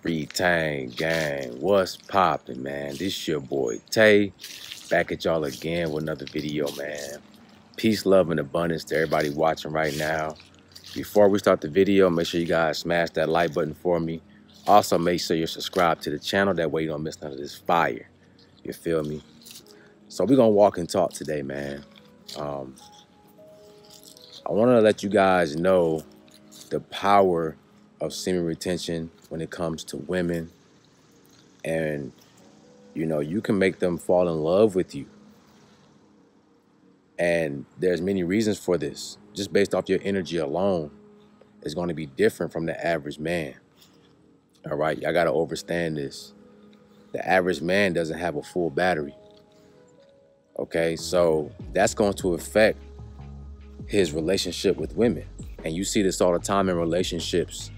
Retang gang, what's poppin', man? This your boy Tay, back at y'all again with another video, man. Peace, love, and abundance to everybody watching right now. Before we start the video, make sure you guys smash that like button for me. Also, make sure you're subscribed to the channel. That way you don't miss none of this fire. You feel me? So we're gonna walk and talk today, man. I want to let you guys know the power of semen retention when it comes to women. And you know, you can make them fall in love with you, and there's many reasons for this. Just based off your energy alone is going to be different from the average man. All right, y'all got to understand this. The average man doesn't have a full battery. Okay, so that's going to affect his relationship with women. And you see this all the time in relationships.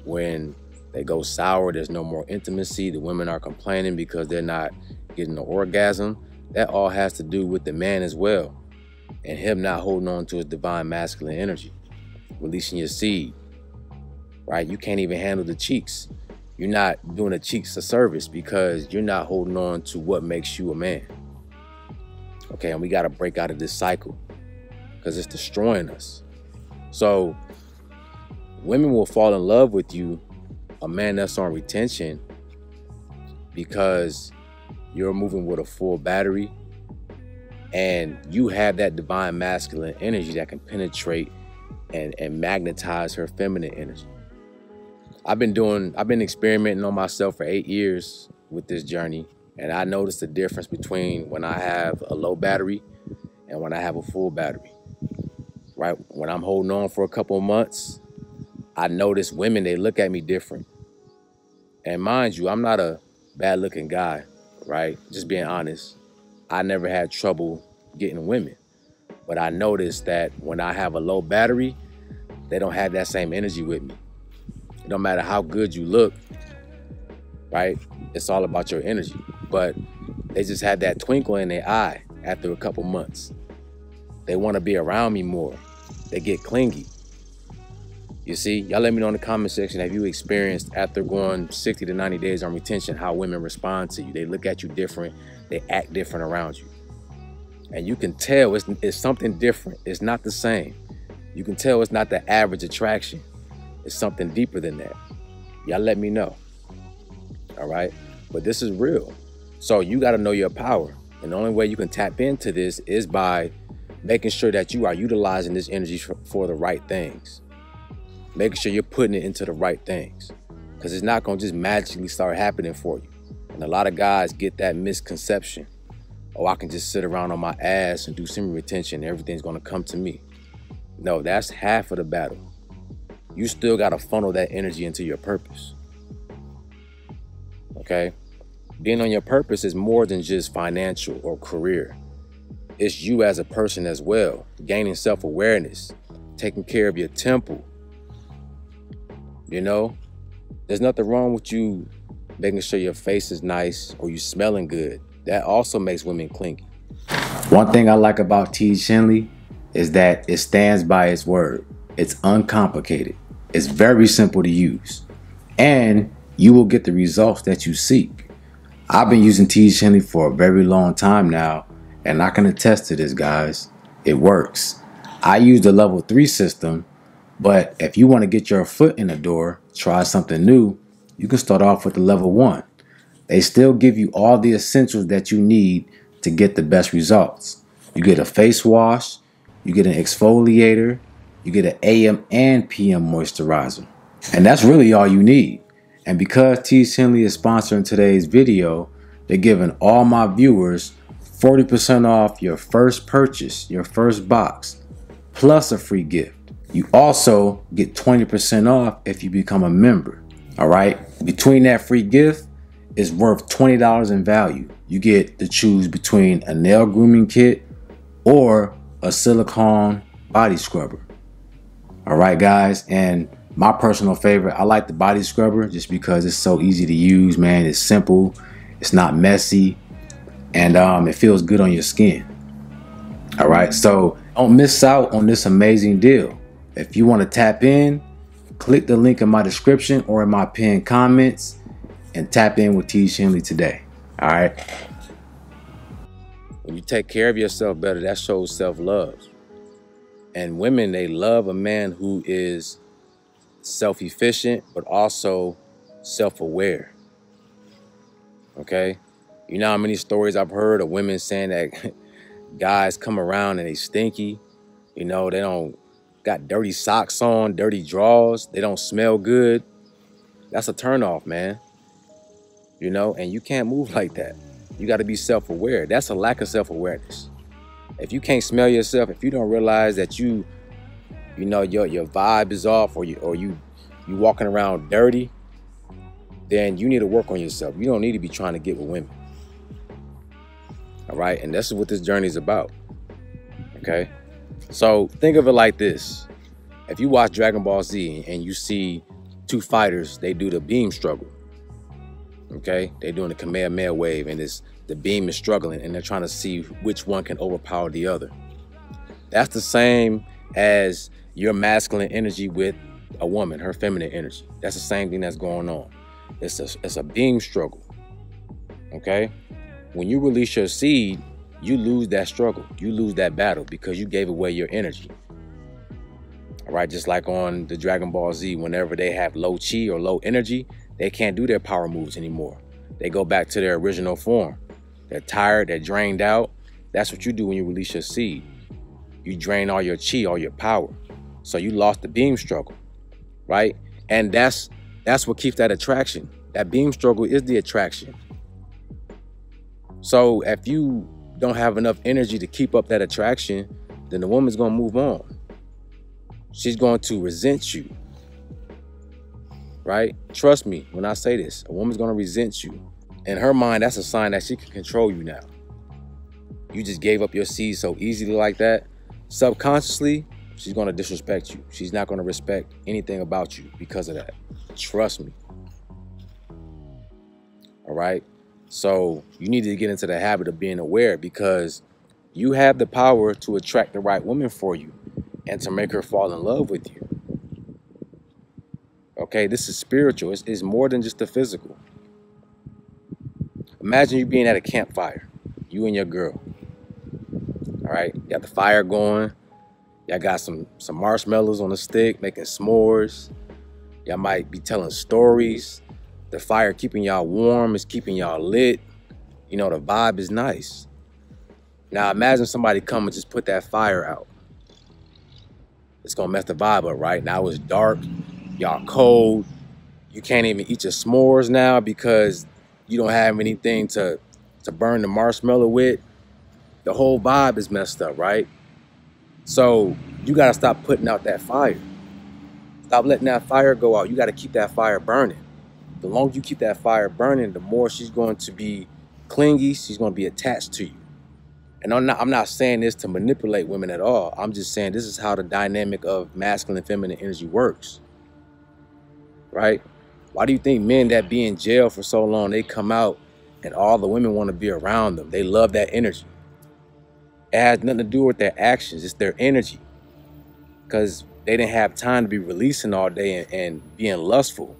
When they go sour, there's no more intimacy. The women are complaining because they're not getting the orgasm. That all has to do with the man as well, and him not holding on to his divine masculine energy, releasing your seed, right? You can't even handle the cheeks. You're not doing the cheeks a service because you're not holding on to what makes you a man. Okay, and we got to break out of this cycle because it's destroying us. So women will fall in love with you, a man that's on retention, because you're moving with a full battery and you have that divine masculine energy that can penetrate and magnetize her feminine energy. I've been experimenting on myself for 8 years with this journey, and I noticed the difference between when I have a low battery and when I have a full battery. Right? When I'm holding on for a couple of months, I notice women, they look at me different. And mind you, I'm not a bad looking guy, right? Just being honest. I never had trouble getting women. But I noticed that when I have a low battery, they don't have that same energy with me. It don't matter how good you look, right? It's all about your energy. But they just had that twinkle in their eye after a couple months. They want to be around me more. They get clingy. You see, y'all let me know in the comment section, have you experienced, after going 60 to 90 days on retention, how women respond to you? They look at you different. They act different around you. And you can tell it's something different. It's not the same. You can tell it's not the average attraction. It's something deeper than that. Y'all let me know. All right? But this is real. So you got to know your power. And the only way you can tap into this is by making sure that you are utilizing this energy for the right things. Making sure you're putting it into the right things. Because it's not going to just magically start happening for you. And a lot of guys get that misconception. Oh, I can just sit around on my ass and do semen retention and everything's going to come to me. No, that's half of the battle. You still got to funnel that energy into your purpose. Okay? Being on your purpose is more than just financial or career. It's you as a person as well. Gaining self-awareness. Taking care of your temple. You know? There's nothing wrong with you making sure your face is nice or you smelling good. That also makes women clingy. One thing I like about Shinley is that it stands by its word. It's uncomplicated. It's very simple to use. And you will get the results that you seek. I've been using Shinley for a very long time now, and I can attest to this, guys. It works. I use the level 3 system, but if you want to get your foot in the door, try something new, you can start off with the level 1. They still give you all the essentials that you need to get the best results. You get a face wash, you get an exfoliator, you get an AM and PM moisturizer. And that's really all you need. And because Shinley is sponsoring today's video, they're giving all my viewers 40% off your first purchase, your first box, plus a free gift. You also get 20% off if you become a member. All right? Between that free gift, is worth $20 in value. You get to choose between a nail grooming kit or a silicone body scrubber. All right, guys. And my personal favorite, I like the body scrubber just because it's so easy to use, man. It's simple. It's not messy. And it feels good on your skin. All right. So don't miss out on this amazing deal. If you want to tap in, click the link in my description or in my pinned comments and tap in with T. Shinley today. All right. When you take care of yourself better, that shows self-love. And women, they love a man who is self-efficient, but also self-aware. Okay? You know how many stories I've heard of women saying that guys come around and they stinky. You know, they don't got dirty socks on, dirty drawers. They don't smell good. That's a turnoff, man. You know, and you can't move like that. You got to be self-aware. That's a lack of self-awareness. If you can't smell yourself, if you don't realize that you know, your vibe is off, or you walking around dirty, then you need to work on yourself. You don't need to be trying to get with women. All right, and this is what this journey is about. Okay, so think of it like this: if you watch Dragon Ball Z and you see two fighters, they do the beam struggle. Okay, they're doing the Kamehameha wave, and the beam is struggling, and they're trying to see which one can overpower the other. That's the same as your masculine energy with a woman, her feminine energy. That's the same thing that's going on. It's a beam struggle. Okay, when you release your seed, you lose that struggle. You lose that battle because you gave away your energy. All right, just like on the Dragon Ball Z, whenever they have low chi or low energy, they can't do their power moves anymore. They go back to their original form. They're tired, they're drained out. That's what you do when you release your seed. You drain all your chi, all your power. So you lost the beam struggle, right? And that's what keeps that attraction. That beam struggle is the attraction. So if you don't have enough energy to keep up that attraction, then the woman's gonna move on. She's going to resent you. Right? Trust me when I say this. A woman's going to resent you. In her mind, that's a sign that she can control you now. You just gave up your seed so easily like that. Subconsciously, she's going to disrespect you. She's not going to respect anything about you because of that. Trust me. All right? So you need to get into the habit of being aware, because you have the power to attract the right woman for you and to make her fall in love with you. Okay, this is spiritual. It's more than just the physical. Imagine you being at a campfire, you and your girl. All right, you got the fire going. Y'all got some marshmallows on the stick, making s'mores. Y'all might be telling stories. The fire keeping y'all warm, is keeping y'all lit. You know, the vibe is nice. Now imagine somebody come and just put that fire out. It's gonna mess the vibe up, right? Now it's dark. Y'all cold. You can't even eat your s'mores now because you don't have anything to burn the marshmallow with. The whole vibe is messed up, right? So you gotta stop putting out that fire. Stop letting that fire go out. You gotta keep that fire burning. The longer you keep that fire burning, the more she's going to be clingy. She's going to be attached to you. And I'm not saying this to manipulate women at all. I'm just saying this is how the dynamic of masculine and feminine energy works. Right? Why do you think men that be in jail for so long, they come out and all the women want to be around them? They love that energy. It has nothing to do with their actions. It's their energy. Because they didn't have time to be releasing all day and being lustful.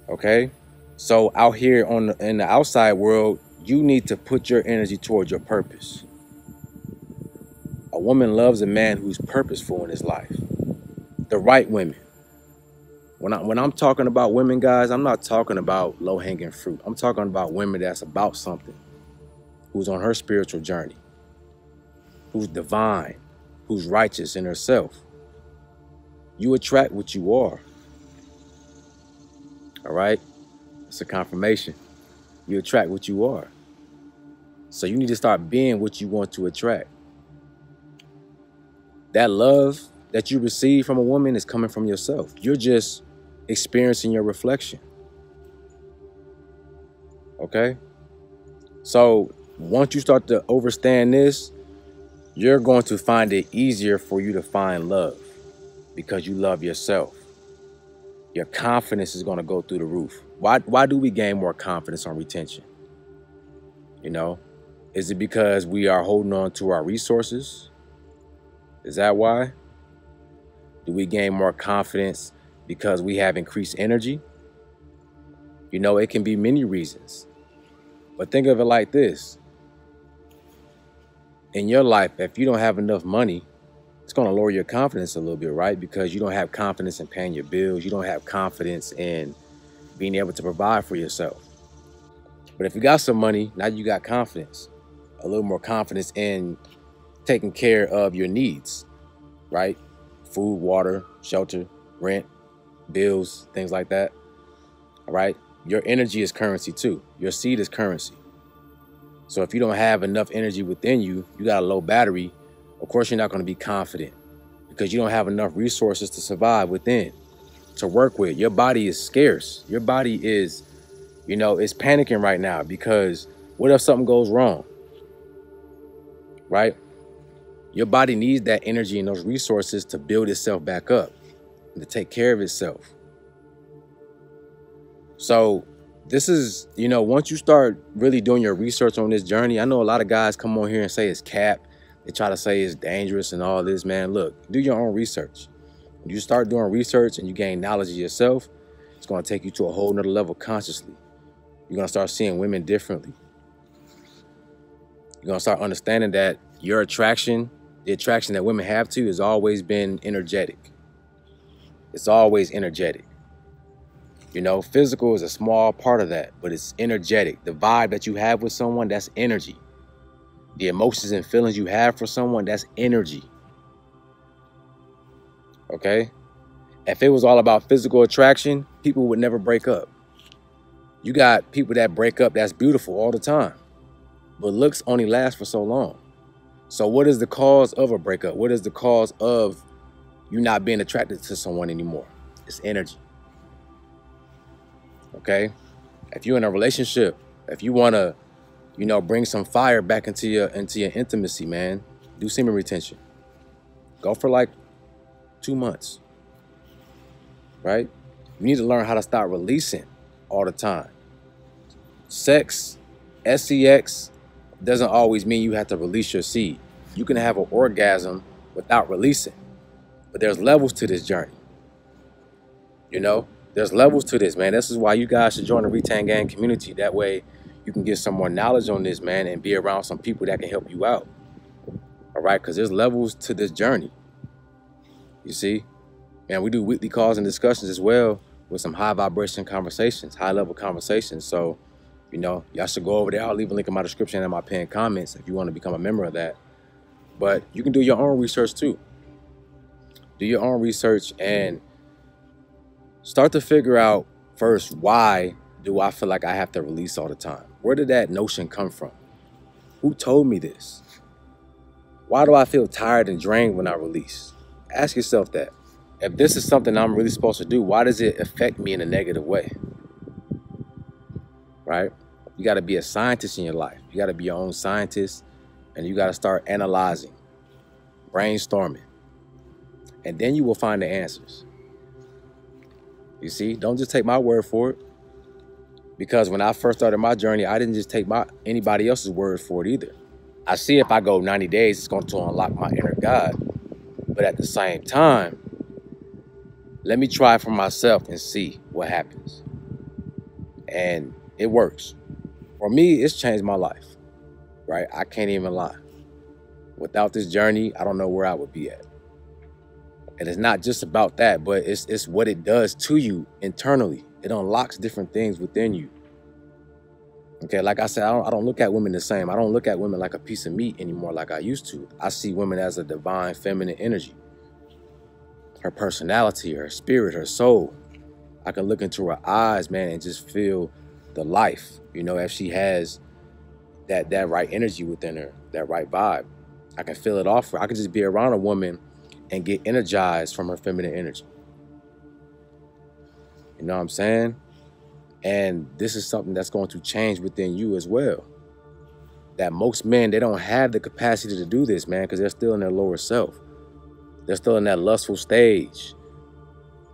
Okay? So out here in the outside world, you need to put your energy towards your purpose. A woman loves a man who's purposeful in his life. The right women. When I'm talking about women, guys, I'm not talking about low-hanging fruit. I'm talking about women that's about something, who's on her spiritual journey, who's divine, who's righteous in herself. You attract what you are. All right? It's a confirmation. You attract what you are. So you need to start being what you want to attract. That love that you receive from a woman is coming from yourself. You're just experiencing your reflection. Okay? So once you start to understand this, you're going to find it easier for you to find love because you love yourself. Your confidence is going to go through the roof. Why do we gain more confidence on retention? You know, is it because we are holding on to our resources? Is that why? Do we gain more confidence because we have increased energy? You know, it can be many reasons. But think of it like this. In your life, if you don't have enough money, it's going to lower your confidence a little bit, right? Because you don't have confidence in paying your bills. You don't have confidence in being able to provide for yourself. But if you got some money, now you got confidence, a little more confidence in taking care of your needs, right? Food, water, shelter, rent, bills, things like that. All right. Your energy is currency too. Your seed is currency. So if you don't have enough energy within you, you got a low battery, of course you're not going to be confident because you don't have enough resources to survive within, to work with. Your body is scarce. Your body is, you know, it's panicking right now because what if something goes wrong, right? Your body needs that energy and those resources to build itself back up and to take care of itself. So this is, you know, once you start really doing your research on this journey, I know a lot of guys come on here and say it's cap. They try to say it's dangerous and all this, man. Look, do your own research. When you start doing research and you gain knowledge of yourself, it's going to take you to a whole nother level consciously. You're going to start seeing women differently. You're going to start understanding that your attraction, the attraction that women have to, has always been energetic. It's always energetic. You know, physical is a small part of that, but it's energetic. The vibe that you have with someone, that's energy. The emotions and feelings you have for someone, that's energy. Okay? If it was all about physical attraction, people would never break up. You got people that break up that's beautiful all the time, but looks only last for so long. So what is the cause of a breakup? What is the cause of you not being attracted to someone anymore? It's energy. Okay? If you're in a relationship, if you want to, you know, bring some fire back into your intimacy, man, do semen retention. Go for like 2 months, right? You need to learn how to stop releasing all the time. Sex, sex, doesn't always mean you have to release your seed. You can have an orgasm without releasing. But there's levels to this journey. You know, there's levels to this, man. This is why you guys should join the Retang Gang community. That way you can get some more knowledge on this, man, and be around some people that can help you out. All right, because there's levels to this journey. You see? And we do weekly calls and discussions as well with some high vibration conversations, high level conversations. So, you know, y'all should go over there. I'll leave a link in my description and my pinned comments if you want to become a member of that. But you can do your own research too. Do your own research and start to figure out first, why do I feel like I have to release all the time? Where did that notion come from? Who told me this? Why do I feel tired and drained when I release? Ask yourself that. If this is something I'm really supposed to do, why does it affect me in a negative way? Right? You got to be a scientist in your life. You got to be your own scientist, and you got to start analyzing, brainstorming, and then you will find the answers. You see, don't just take my word for it. Because when I first started my journey, I didn't just take anybody else's word for it either. I see if I go 90 days, it's going to unlock my inner God. But at the same time, let me try it for myself and see what happens. And it works. For me, it's changed my life, right? I can't even lie. Without this journey, I don't know where I would be at. And it's not just about that, but it's what it does to you internally. It unlocks different things within you. Okay, like I said, I don't look at women the same. I don't look at women like a piece of meat anymore like I used to. I see women as a divine feminine energy. Her personality, her spirit, her soul. I can look into her eyes, man, and just feel the life, you know, if she has that right energy within her, that right vibe. I can feel it off her. I can just be around a woman and get energized from her feminine energy. You know what I'm saying? And this is something that's going to change within you as well. That most men, they don't have the capacity to do this, man, because they're still in their lower self. They're still in that lustful stage,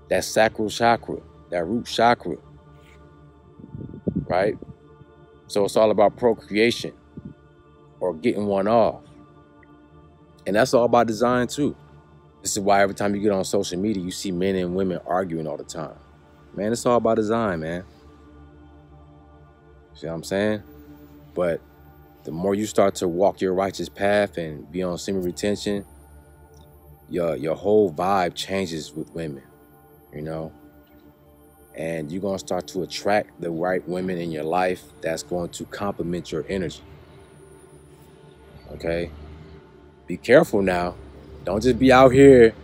that sacral chakra, that root chakra, right? So it's all about procreation or getting one off. And that's all by design too. This is why every time you get on social media, you see men and women arguing all the time. Man, it's all about design, man. See what I'm saying? But the more you start to walk your righteous path and be on semen retention, your whole vibe changes with women, you know? And you're going to start to attract the right women in your life that's going to complement your energy. Okay? Be careful now. Don't just be out here,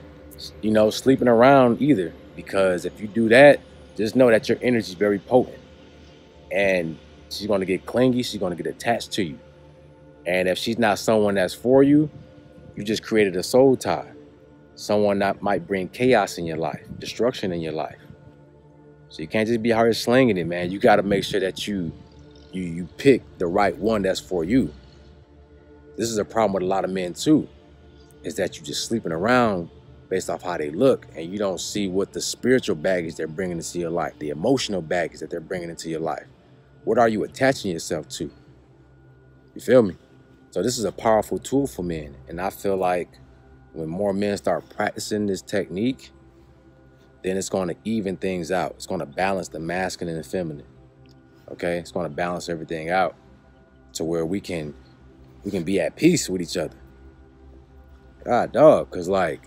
you know, sleeping around either. Because if you do that, just know that your energy is very potent. And she's going to get clingy. She's going to get attached to you. And if she's not someone that's for you, you just created a soul tie. Someone that might bring chaos in your life, destruction in your life. So you can't just be out here slinging it, man. You got to make sure that you pick the right one that's for you. This is a problem with a lot of men too, is that you're just sleeping around based off how they look, and you don't see what the spiritual baggage they're bringing into your life, the emotional baggage that they're bringing into your life. What are you attaching yourself to? You feel me? So this is a powerful tool for men, and I feel like when more men start practicing this technique, then it's going to even things out. It's going to balance the masculine and feminine. Okay? It's going to balance everything out to where we can be at peace with each other. God, dog, because like,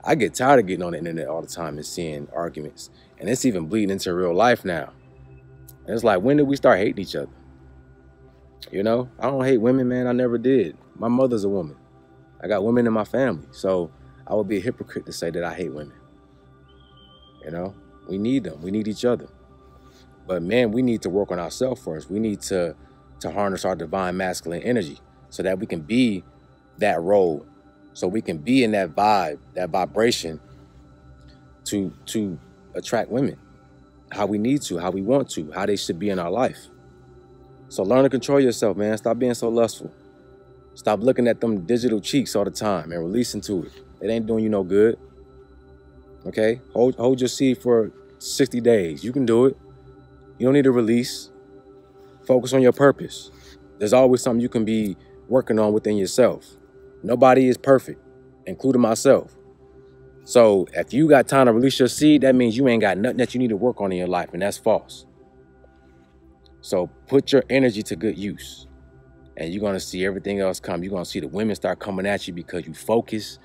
I get tired of getting on the internet all the time and seeing arguments. And it's even bleeding into real life now. And it's like, when did we start hating each other? You know, I don't hate women, man. I never did. My mother's a woman. I got women in my family. So I would be a hypocrite to say that I hate women. You know, we need them. We need each other. But man, we need to work on ourselves first. We need to harness our divine masculine energy so that we can be that role. So we can be in that vibe, that vibration to attract women. How we need to, how we want to, how they should be in our life. So learn to control yourself, man. Stop being so lustful. Stop looking at them digital cheeks all the time and releasing to it. It ain't doing you no good. Okay? Hold your seed for 60 days. You can do it. You don't need to release. Focus on your purpose. There's always something you can be working on within yourself. Nobody is perfect, including myself. So if you got time to release your seed, that means you ain't got nothing that you need to work on in your life, and that's false. So put your energy to good use, and you're going to see everything else come. You're going to see the women start coming at you because you focus,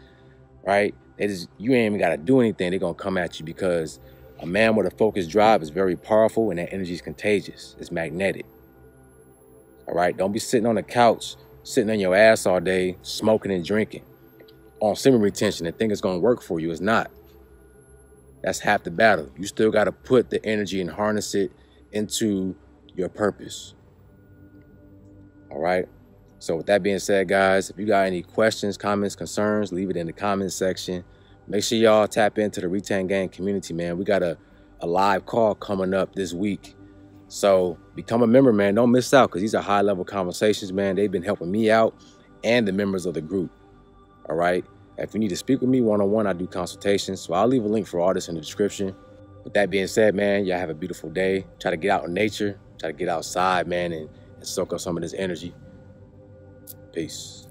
right? You ain't even got to do anything. They're going to come at you because a man with a focused drive is very powerful, and that energy is contagious. It's magnetic. All right? Don't be sitting on the couch, sitting on your ass all day, smoking and drinking on semen retention and think it's going to work for you. It's not. That's half the battle. You still got to put the energy and harness it into your purpose. All right? So with that being said, guys, if you got any questions, comments, concerns, leave it in the comments section. Make sure y'all tap into the Retang Gang community, man. We got a live call coming up this week. So become a member, man. Don't miss out because these are high-level conversations, man. They've been helping me out and the members of the group. All right? If you need to speak with me one-on-one, I do consultations. So I'll leave a link for all this in the description. With that being said, man, y'all have a beautiful day. Try to get out in nature. Try to get outside, man, and soak up some of this energy. Peace.